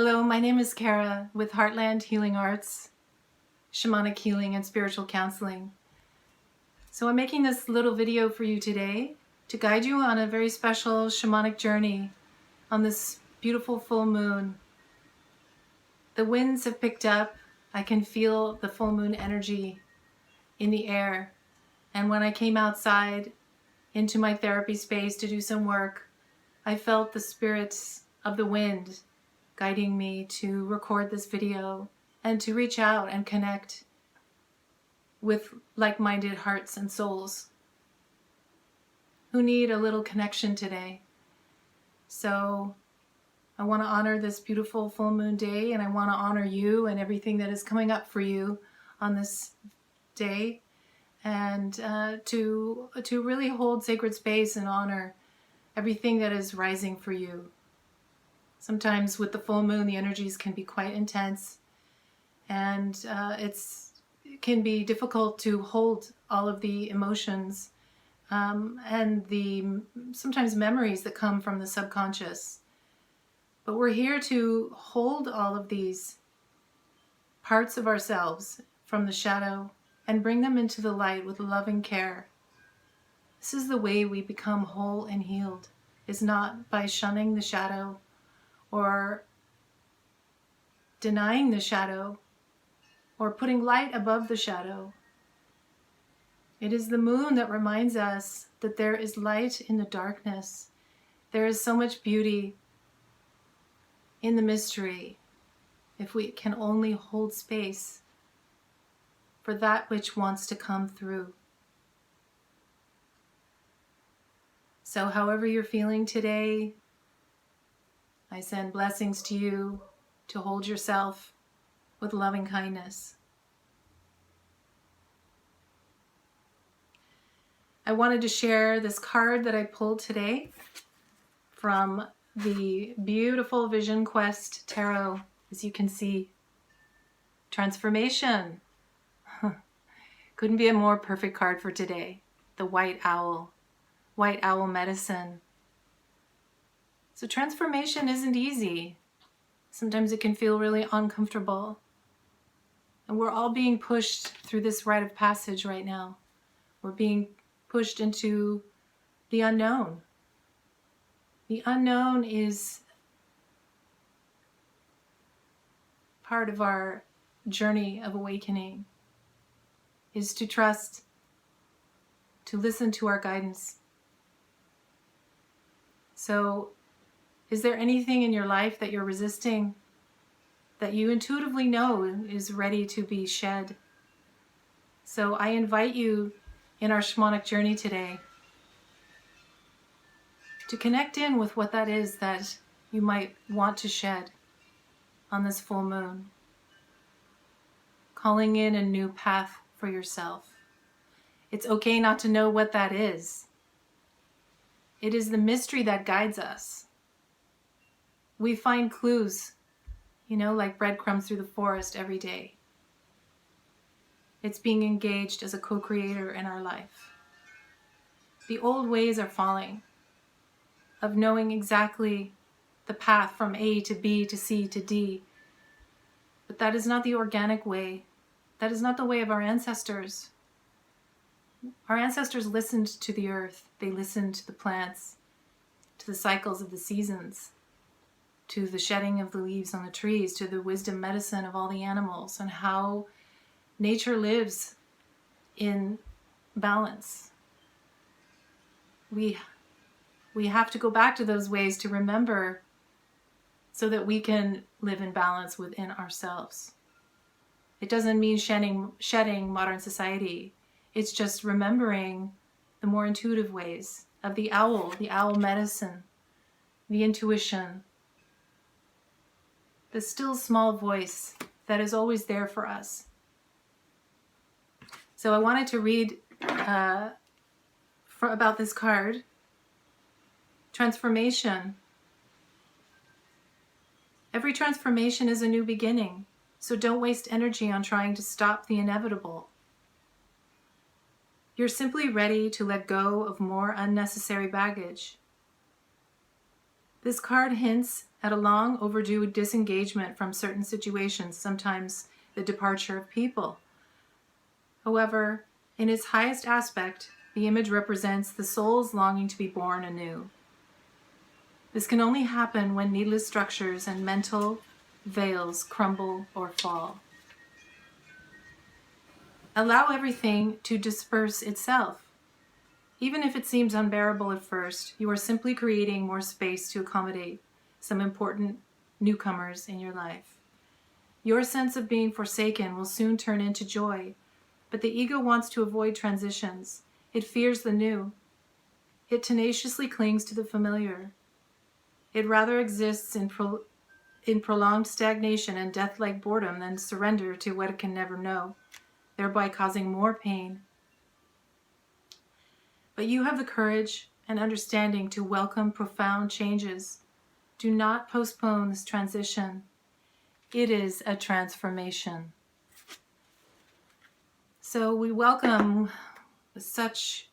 Hello, my name is Kara with Heartland Healing Arts, Shamanic Healing and Spiritual Counseling. So I'm making this little video for you today to guide you on a very special shamanic journey on this beautiful full moon. The winds have picked up. I can feel the full moon energy in the air. And when I came outside into my therapy space to do some work, I felt the spirits of the wind guiding me to record this video and to reach out and connect with like-minded hearts and souls who need a little connection today. So I want to honor this beautiful full moon day, and I want to honor you and everything that is coming up for you on this day, and to really hold sacred space and honor everything that is rising for you. Sometimes with the full moon, the energies can be quite intense, and it can be difficult to hold all of the emotions and the sometimes memories that come from the subconscious. But we're here to hold all of these parts of ourselves from the shadow and bring them into the light with loving care. This is the way we become whole and healed, is not by shunning the shadow or denying the shadow or putting light above the shadow. It is the moon that reminds us that there is light in the darkness. There is so much beauty in the mystery if we can only hold space for that which wants to come through. So however you're feeling today, I send blessings to you to hold yourself with loving kindness. I wanted to share this card that I pulled today from the beautiful Vision Quest Tarot, as you can see. Transformation. Couldn't be a more perfect card for today. The White Owl. White Owl Medicine. So transformation isn't easy. Sometimes it can feel really uncomfortable. And we're all being pushed through this rite of passage right now. We're being pushed into the unknown. The unknown is part of our journey of awakening, is to trust, to listen to our guidance. So, is there anything in your life that you're resisting, that you intuitively know is ready to be shed? So I invite you in our shamanic journey today to connect in with what that is that you might want to shed on this full moon. Calling in a new path for yourself. It's okay not to know what that is. It is the mystery that guides us. We find clues, like breadcrumbs through the forest every day. It's being engaged as a co-creator in our life. The old ways are falling, of knowing exactly the path from A to B to C to D. But that is not the organic way. That is not the way of our ancestors. Our ancestors listened to the earth. They listened to the plants, to the cycles of the seasons, to the shedding of the leaves on the trees, to the wisdom medicine of all the animals, and how nature lives in balance. We have to go back to those ways to remember so that we can live in balance within ourselves. It doesn't mean shedding modern society. It's just remembering the more intuitive ways of the owl medicine, the intuition, the still small voice that is always there for us. So I wanted to read about this card, transformation. Every transformation is a new beginning, so don't waste energy on trying to stop the inevitable. You're simply ready to let go of more unnecessary baggage. This card hints at a long overdue disengagement from certain situations, sometimes the departure of people. However, in its highest aspect, the image represents the soul's longing to be born anew. This can only happen when needless structures and mental veils crumble or fall. Allow everything to disperse itself. Even if it seems unbearable at first, you are simply creating more space to accommodate some important newcomers in your life. Your sense of being forsaken will soon turn into joy, but the ego wants to avoid transitions. It fears the new. It tenaciously clings to the familiar. It rather exists in prolonged stagnation and death-like boredom than surrender to what it can never know, thereby causing more pain. But you have the courage and understanding to welcome profound changes. Do not postpone this transition. It is a transformation. So we welcome with such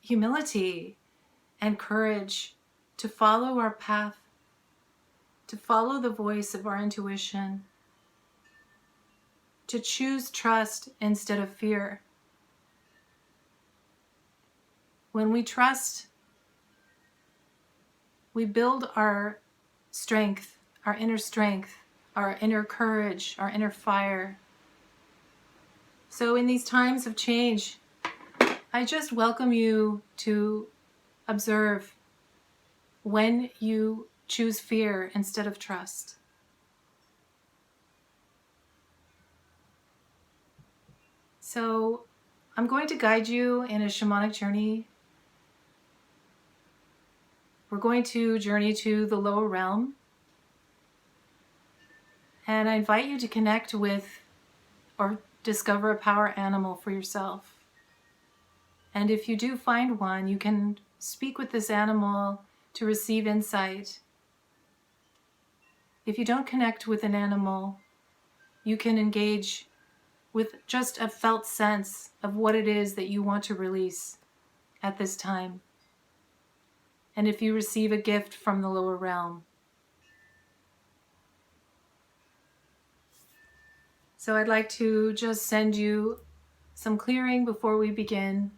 humility and courage to follow our path, to follow the voice of our intuition, to choose trust instead of fear. When we trust, we build our strength, our inner courage, our inner fire. So in these times of change, I just welcome you to observe when you choose fear instead of trust. So I'm going to guide you in a shamanic journey. We're going to journey to the lower realm. And I invite you to connect with or discover a power animal for yourself. And if you do find one, you can speak with this animal to receive insight. If you don't connect with an animal, you can engage with just a felt sense of what it is that you want to release at this time. And if you receive a gift from the lower realm. So I'd like to just send you some clearing before we begin.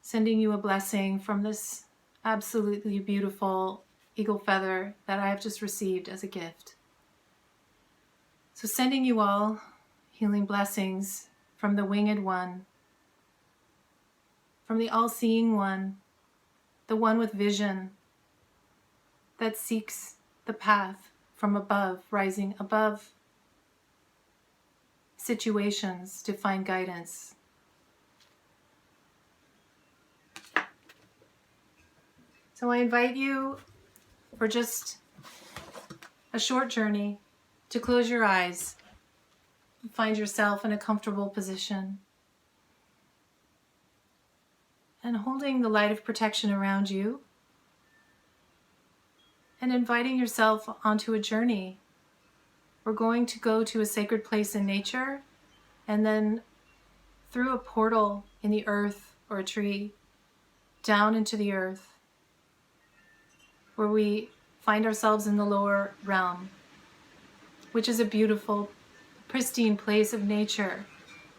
Sending you a blessing from this absolutely beautiful eagle feather that I have just received as a gift. So sending you all healing blessings from the Winged One, from the All-Seeing One, the one with vision that seeks the path from above, rising above situations to find guidance. So I invite you for just a short journey to close your eyes and find yourself in a comfortable position. And holding the light of protection around you and inviting yourself onto a journey. We're going to go to a sacred place in nature and then through a portal in the earth or a tree down into the earth, where we find ourselves in the lower realm, which is a beautiful, pristine place of nature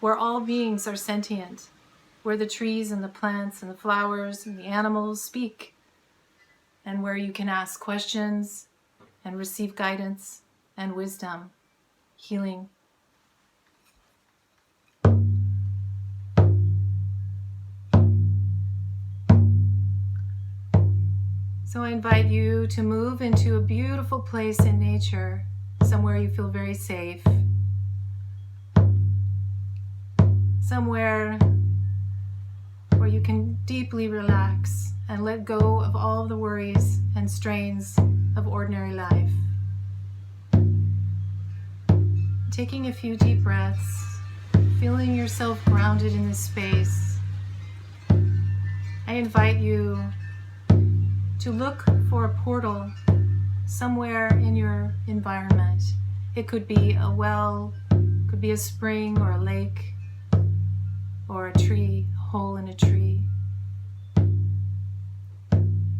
where all beings are sentient, where the trees and the plants and the flowers and the animals speak, and where you can ask questions and receive guidance and wisdom, healing. So I invite you to move into a beautiful place in nature, somewhere you feel very safe, somewhere where you can deeply relax and let go of all the worries and strains of ordinary life. Taking a few deep breaths, feeling yourself grounded in this space, I invite you to look for a portal somewhere in your environment. It could be a well, could be a spring or a lake or a tree, a hole in a tree.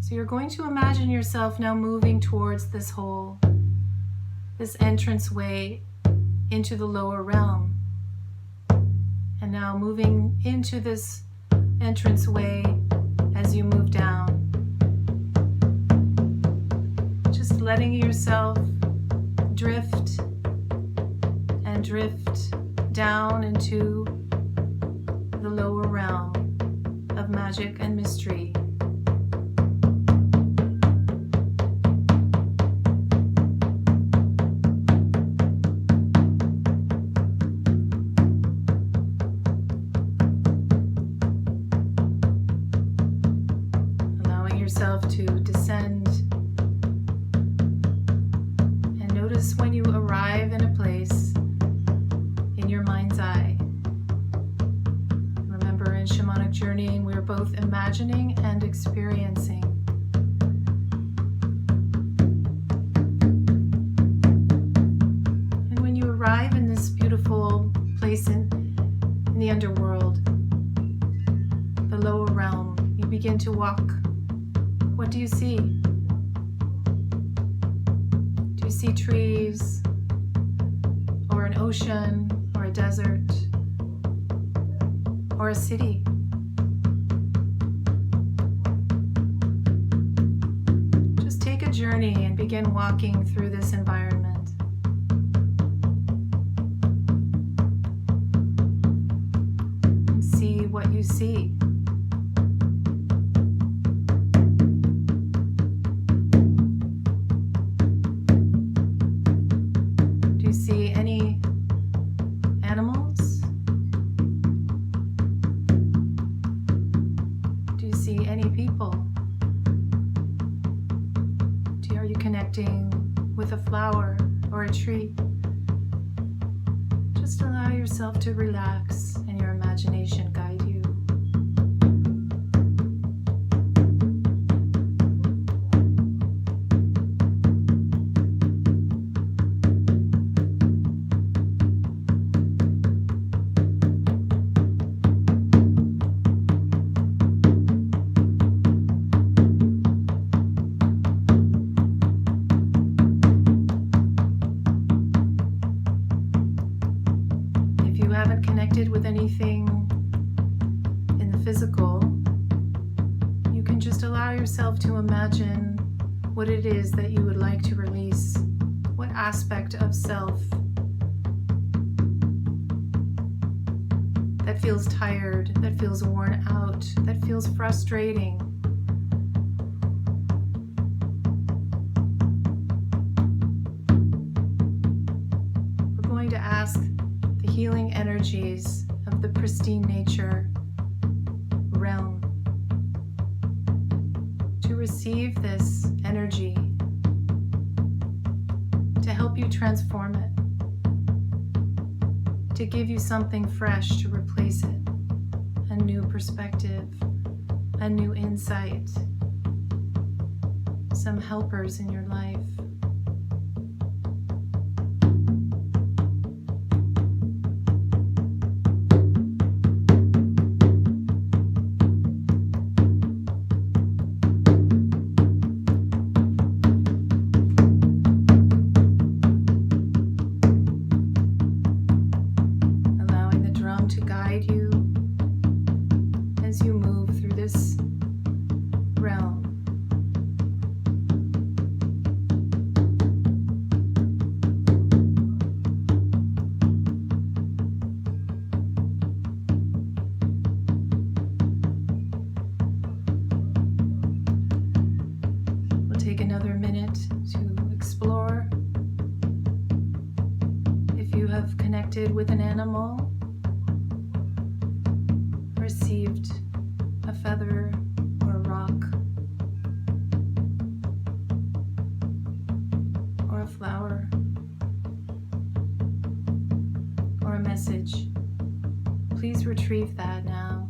So So you're going to imagine yourself now moving towards this hole, this entranceway into the lower realm. And now moving into this entranceway as you move down. Just letting yourself drift and drift down into the lower realm of magic and mystery. Allowing yourself to descend, and notice when you arrive in a place in your mind's eye. Remember, in shamanic journeying, we're both imagining and experiencing. And when you arrive in this beautiful place in the underworld, the lower realm, you begin to walk. What do you see? Do you see trees, or an ocean, or a desert, or a city? Just take a journey and begin walking through this environment. See what you see. Do you see any animals? Do you see any people? Are you connecting with a flower or a tree? Just allow yourself to relax and your imagination guide you. Haven't connected with anything in the physical, you can just allow yourself to imagine what it is that you would like to release, what aspect of self that feels tired, that feels worn out, that feels frustrating. We're going to ask the healing energies of the pristine nature realm to receive this energy, to help you transform it, to give you something fresh to replace it, a new perspective, a new insight, some helpers in your life. To guide you as you move through this realm. We'll take another minute to explore. If you have connected with an animal, received a feather or a rock or a flower or a message, please retrieve that now.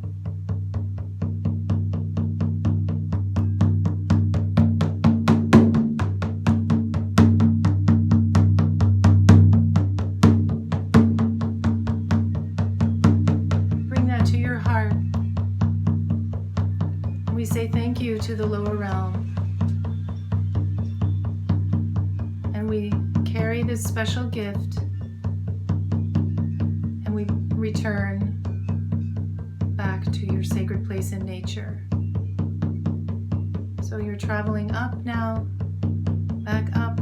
Bring that to your heart. We say thank you to the lower realm this special gift and we return back to your sacred place in nature. So you're traveling up now, back up.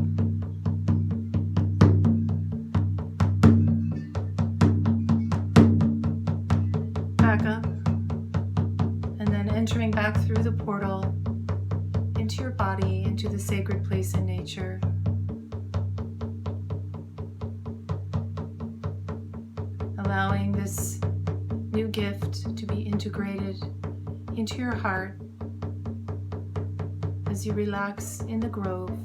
Back up. And then entering back through the portal into your body, into the sacred place in nature. Allowing this new gift to be integrated into your heart as you relax in the grove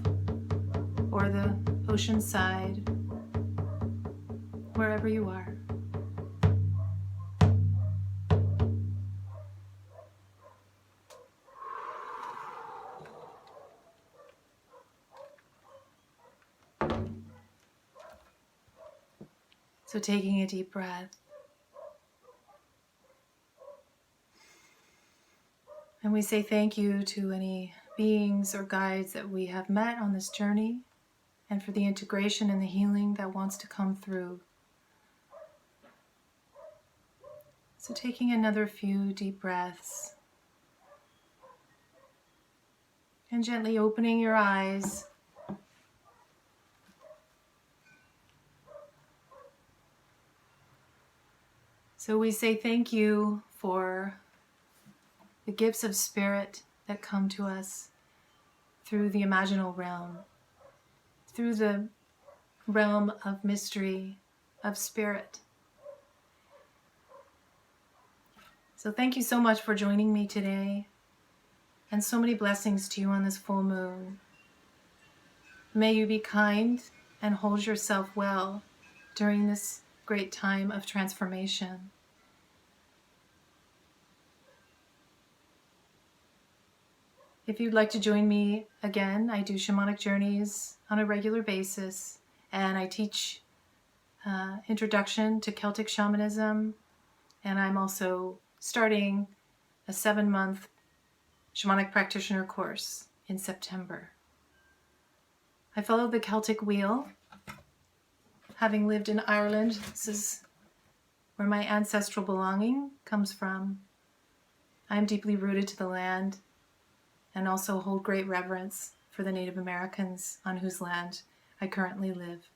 or the ocean side, wherever you are. So taking a deep breath. And we say thank you to any beings or guides that we have met on this journey, and for the integration and the healing that wants to come through. So taking another few deep breaths and gently opening your eyes. So we say thank you for the gifts of spirit that come to us through the imaginal realm, through the realm of mystery, of spirit. So thank you so much for joining me today, and so many blessings to you on this full moon. May you be kind and hold yourself well during this great time of transformation. If you'd like to join me again, I do shamanic journeys on a regular basis, and I teach introduction to Celtic shamanism, and I'm also starting a 7-month shamanic practitioner course in September. I follow the Celtic wheel. Having lived in Ireland, this is where my ancestral belonging comes from. I am deeply rooted to the land and also hold great reverence for the Native Americans on whose land I currently live.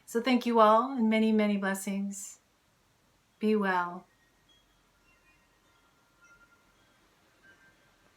So thank you all, and many, many blessings. Be well.